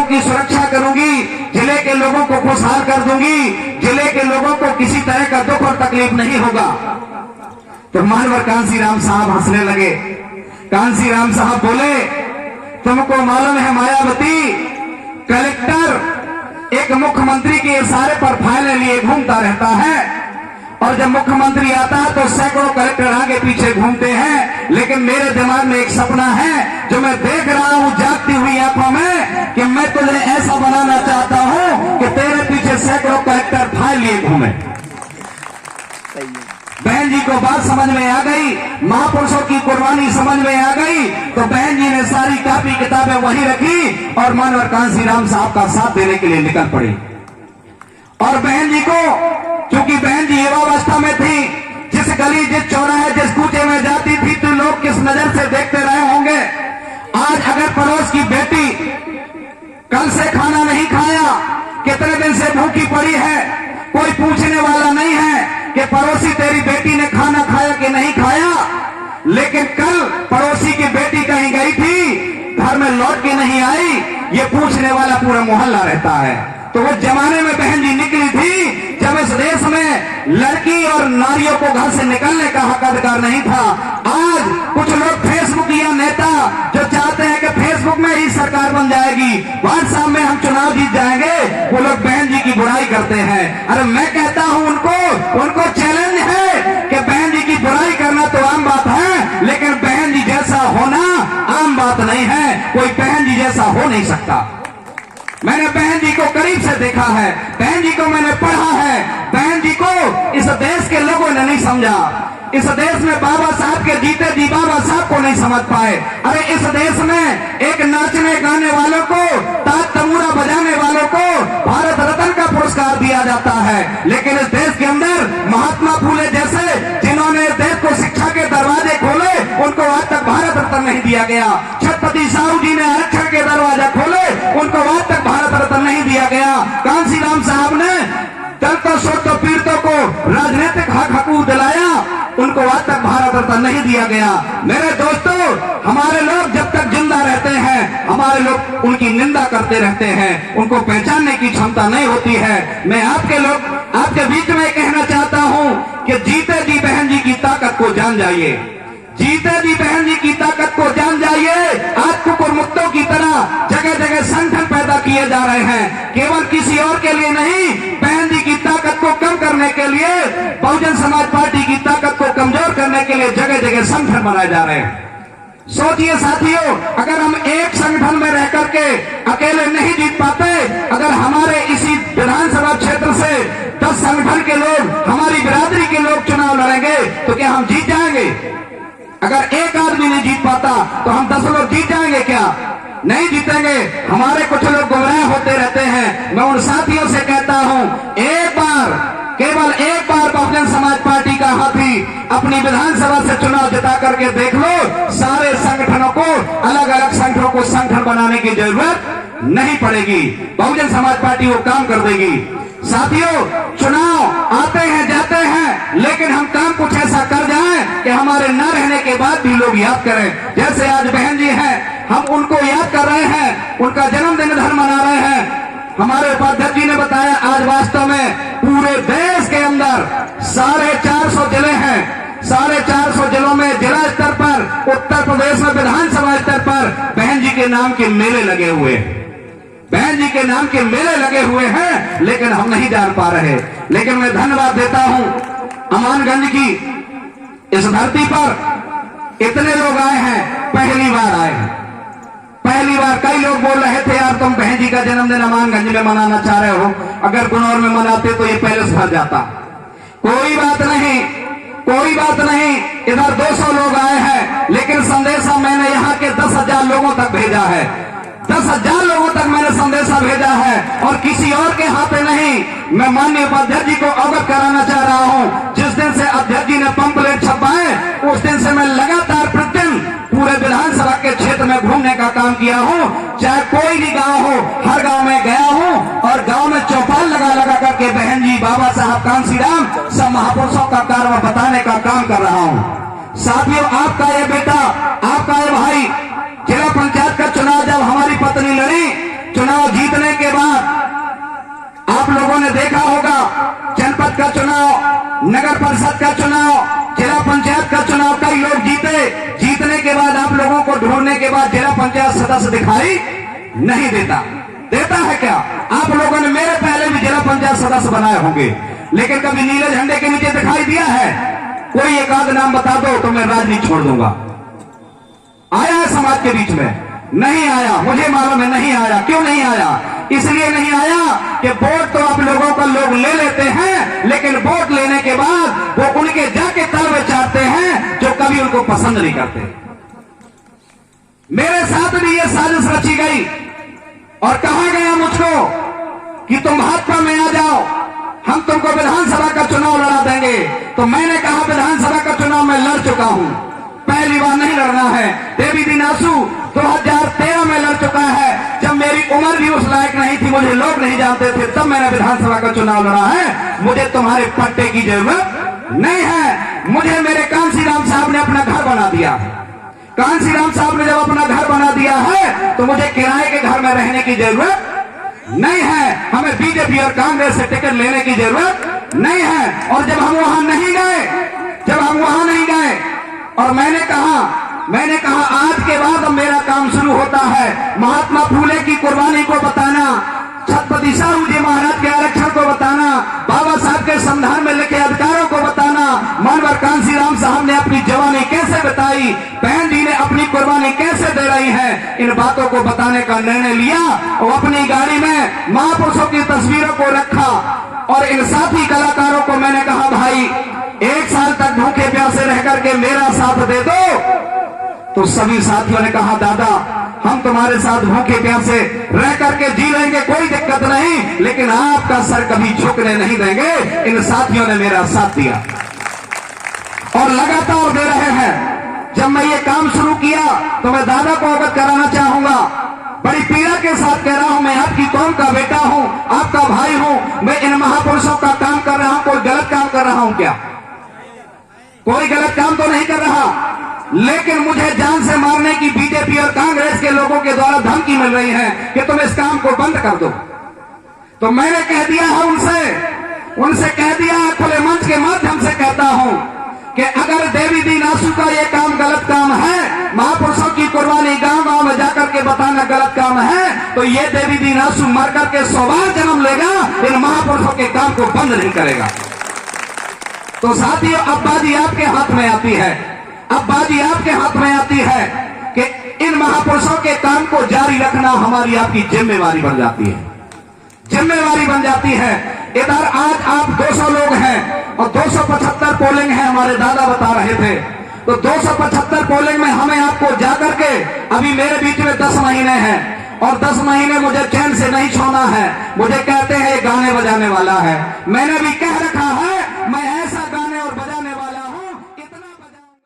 की सुरक्षा करूंगी, जिले के लोगों को खुशहाल कर दूंगी, जिले के लोगों को किसी तरह का दुख और तकलीफ नहीं होगा। तो मानवर कांसीराम साहब हंसने लगे। कांसीराम साहब बोले, तुमको मालूम है मायावती, कलेक्टर एक मुख्यमंत्री के इशारे पर फाइलें लिए घूमता रहता है, और जब मुख्यमंत्री आता है तो सैकड़ों कलेक्टर आगे पीछे घूमते हैं। लेकिन मेरे दिमाग में एक सपना है जो मैं देख रहा हूं जागती हुई आंखों में, कि मैं तुझे ऐसा बनाना चाहता हूं कि तेरे पीछे सैकड़ों कलेक्टर फाइल लिए घूमे। बहन जी को बात समझ में आ गई, महापुरुषों की कुर्बानी समझ में आ गई, तो बहन जी ने सारी कॉपी किताबें वहीं रखी और मानवर कांसीराम साहब का साथ देने के लिए निकल पड़ी। और बहन जी को, क्योंकि बहन जी युवावस्था में थी, जिस गली, जिस चौराहे, जिस कूचे में जाती थी तो लोग किस नजर से देखते रहे होंगे। आज अगर पड़ोस की बेटी कल से खाना नहीं खाया, कितने दिन से भूखी पड़ी है, कोई पूछने वाला नहीं है कि पड़ोसी तेरी बेटी ने खाना खाया कि नहीं खाया। लेकिन कल पड़ोसी की बेटी कहीं गई थी, घर में लौट के नहीं आई, ये पूछने वाला पूरा मोहल्ला रहता है। तो वो जमाने में बहन जी निकली थी जब इस देश में लड़की और नारियों को घर से निकलने का हक अधिकार नहीं था। आज कुछ लोग फेसबुक या नेता जो चाहते हैं कि फेसबुक में ही सरकार बन जाएगी, व्हाट्सएप में हम चुनाव जीत जाएंगे, वो लोग बहन जी की बुराई करते हैं। अरे मैं कहता हूं उनको चैलेंज है कि बहन जी की बुराई करना तो आम बात है, लेकिन बहन जी जैसा होना आम बात नहीं है। कोई बहन जी जैसा हो नहीं सकता। मैंने बहन जी को करीब से देखा है, बहन जी को मैंने पढ़ा है, बहन जी को इस देश के लोगों ने नहीं समझा। इस देश में बाबा साहब के जीते जी बाबा साहब को नहीं समझ पाए। अरे इस देश में एक नाचने गाने वालों को, ताज तमूरा बजाने वालों को भारत रत्न का पुरस्कार दिया जाता है, लेकिन इस देश के अंदर महात्मा फूले जैसे जिन्होंने देश को शिक्षा के दरवाजे खोले, उनको आज तक भारत रत्न नहीं दिया गया। छत्रपति साहू जी ने आरक्षण के दरवाजा खोले, उनको आज तक भारत रत्न नहीं दिया गया। कांसीराम साहब ने दलितों, शोषितों, पीड़ितों को राजनीतिक हक हकूक दिलाया, उनको आज तक भारत रत्न नहीं दिया गया। मेरे दोस्तों, हमारे लोग जब तक जिंदा रहते हैं, हमारे लोग उनकी निंदा करते रहते हैं, उनको पहचानने की क्षमता नहीं होती है। मैं आपके बीच में कहना चाहता हूं कि जीते जी बहन जी की ताकत को जान जाइए, जीते जी बहन जी की ताकत को जान जाइए। आज कुकुर मुक्तों की तरह जगह जगह संगठन पैदा किए जा रहे हैं, केवल किसी और के लिए नहीं, बहन जी की ताकत को कम करने के लिए, बहुजन समाज पार्टी की ताकत को कमजोर करने के लिए जगह जगह संगठन बनाए जा रहे हैं। सोचिए साथियों, अगर हम एक संगठन में रह करके अकेले नहीं जीत पाते, अगर हमारे इसी विधानसभा क्षेत्र से 10 संगठन के लोग, हमारी बिरादरी के लोग चुनाव लड़ेंगे तो क्या हम जीत जाएंगे? अगर एक आदमी नहीं जीत पाता तो हम 10 लोग जीत जाएंगे क्या? नहीं जीतेंगे। हमारे कुछ लोग गुमराह होते रहते हैं। मैं उन साथियों से कहता हूं, एक बार, केवल एक बार बहुजन समाज पार्टी का हाथी अपनी विधानसभा से चुनाव जिता करके देख लो, सारे संगठनों को, अलग अलग संगठनों को संगठन बनाने की जरूरत नहीं पड़ेगी। बहुजन समाज पार्टी वो काम कर देगी। साथियों, चुनाव आते हैं जाते हैं, लेकिन हम काम कुछ ऐसा कर जाएं कि हमारे न रहने के बाद भी लोग याद करें। जैसे आज बहन जी हैं, हम उनको याद कर रहे हैं, उनका जन्मदिन इधर मना रहे हैं। हमारे उपाध्यक्ष जी ने बताया, आज वास्तव में पूरे देश के अंदर 450 जिले हैं। 450 जिलों में जिला स्तर पर, उत्तर प्रदेश में विधानसभा स्तर पर बहन जी के नाम के मेले लगे हुए हैं, बहन जी के नाम के मेले लगे हुए हैं, लेकिन हम नहीं जान पा रहे। लेकिन मैं धन्यवाद देता हूं अमानगंज की इस धरती पर इतने लोग आए हैं, पहली बार आए हैं, पहली बार। कई लोग बोल रहे थे, यार तुम बहन जी का जन्मदिन अमानगंज में मनाना चाह रहे हो, अगर गुनौर में मनाते तो ये पहले से भर जाता। कोई बात नहीं, कोई बात नहीं, इधर 200 लोग आए हैं, लेकिन संदेशा मैंने यहाँ के 10,000 लोगों तक भेजा है। 10,000 लोगों तक मैंने संदेशा भेजा है, और किसी और के हाथे नहीं। मैं माननीय उपाध्यक्ष जी को अवगत कराना चाह रहा हूं, जिस दिन से अध्यक्ष जी ने पंपलेट छपाए, उस दिन से मैं लगातार प्रतिदिन पूरे विधानसभा के क्षेत्र में घूमने का काम किया हूं। चाहे कोई भी गांव हो, हर गांव में गया हूं, और गांव में चौपाल लगा लगा करके बहन जी, बाबा साहब कांसीराम, सब महापुरुषों का कार्य बताने का काम कर रहा हूं। साथियों, आपका ये बेटा, आपका ये भाई, जिला पंचायत का चुनाव जब हमारी पत्नी लड़ी, चुनाव जीत का चुनाव, नगर परिषद का चुनाव, जिला पंचायत का चुनाव कई लोग जीते, जीतने के बाद आप लोगों को ढूंढने के बाद जिला पंचायत सदस्य दिखाई नहीं देता। देता है क्या? आप लोगों ने मेरे पहले भी जिला पंचायत सदस्य बनाए होंगे, लेकिन कभी नीले झंडे के नीचे दिखाई दिया है? कोई एक आध नाम बता दो तो मैं राजनीति छोड़ दूंगा। आया है समाज के बीच में? नहीं आया। मुझे मालूम है नहीं आया। क्यों नहीं आया? इसलिए नहीं आया कि वोट तो आप लोगों का लोग ले लेते हैं, लेकिन वोट लेने के बाद वो उनके जाके तल में चाहते हैं जो कभी उनको पसंद नहीं करते। मेरे साथ भी ये साजिश रची गई और कहा गया मुझको कि तुम भाजपा में आ जाओ, हम तुमको विधानसभा का चुनाव लड़ा देंगे। तो मैंने कहा विधानसभा का चुनाव मैं लड़ चुका हूं, पहली बार नहीं लड़ना है। देवी दी नासू 2013 में लड़ चुका है, जब मेरी उम्र भी उस लायक नहीं थी, मुझे लोग नहीं जानते थे, तब मैंने विधानसभा का चुनाव लड़ा है। मुझे तुम्हारे पट्टे की जरूरत नहीं है। मुझे मेरे कांसी राम साहब ने अपना घर बना दिया। कांसी राम साहब ने जब अपना घर बना दिया है तो मुझे किराए के घर में रहने की जरूरत नहीं है। हमें बीजेपी और कांग्रेस से टिकट लेने की जरूरत नहीं है। और जब हम वहां नहीं गए और मैंने कहा आज के बाद अब मेरा काम शुरू होता है महात्मा फूले की कुर्बानी को बताना, छत्रपति साहू जी महाराज के आरक्षण को बताना, बाबा साहब के संविधान में लिखे अधिकारों को बताना, मानवर कांसी राम साहब ने अपनी जवानी कैसे बताई, बहन जी ने अपनी कुर्बानी कैसे दे रही है, इन बातों को बताने का निर्णय लिया और अपनी गाड़ी में महापुरुषों की तस्वीरों को रखा। और इन साथी कलाकारों को मैंने कहा भाई 1 साल तक भूखे प्यासे रह करके मेरा साथ दे दो। तो सभी साथियों ने कहा दादा हम तुम्हारे साथ भूखे प्यासे रह करके जी लेंगे, कोई दिक्कत नहीं, लेकिन आपका सर कभी झुकने नहीं देंगे। इन साथियों ने मेरा साथ दिया और लगातार दे रहे हैं। जब मैं ये काम शुरू किया तो मैं दादा को अवगत कराना चाहूंगा, बड़ी पीड़ा के साथ कह रहा हूं, मैं आपकी कौम का बेटा हूं, आपका भाई हूं, मैं इन महापुरुषों का काम कर रहा हूं। कोई गलत काम कर रहा हूं क्या? कोई गलत काम तो नहीं कर रहा, लेकिन मुझे जान से मारने की बीजेपी और कांग्रेस के लोगों के द्वारा धमकी मिल रही है कि तुम इस काम को बंद कर दो। तो मैंने कह दिया है उनसे कह दिया है, खुले मंच के माध्यम से कहता हूं कि अगर देवी दी नासू का ये काम गलत काम है, महापुरुषों की कुर्बानी गांव गांव में जाकर के बताना गलत काम है, तो ये देवी दी नासू मर करके 100 बार जन्म लेगा, इन महापुरुषों के काम को बंद नहीं करेगा। तो साथियों अब बाजी आपके हाथ में आती है, अब बाजी आपके हाथ में आती है कि इन महापुरुषों के काम को जारी रखना हमारी आपकी जिम्मेवारी बन जाती है, जिम्मेवारी बन जाती है। इधर आज आप 200 लोग हैं और 275 पोलिंग है, हमारे दादा बता रहे थे। तो 275 पोलिंग में हमें आपको जाकर के, अभी मेरे बीच में 10 महीने हैं और 10 महीने मुझे चैन से नहीं छोड़ना है। मुझे कहते हैं गाने बजाने वाला है, मैंने भी कह रखा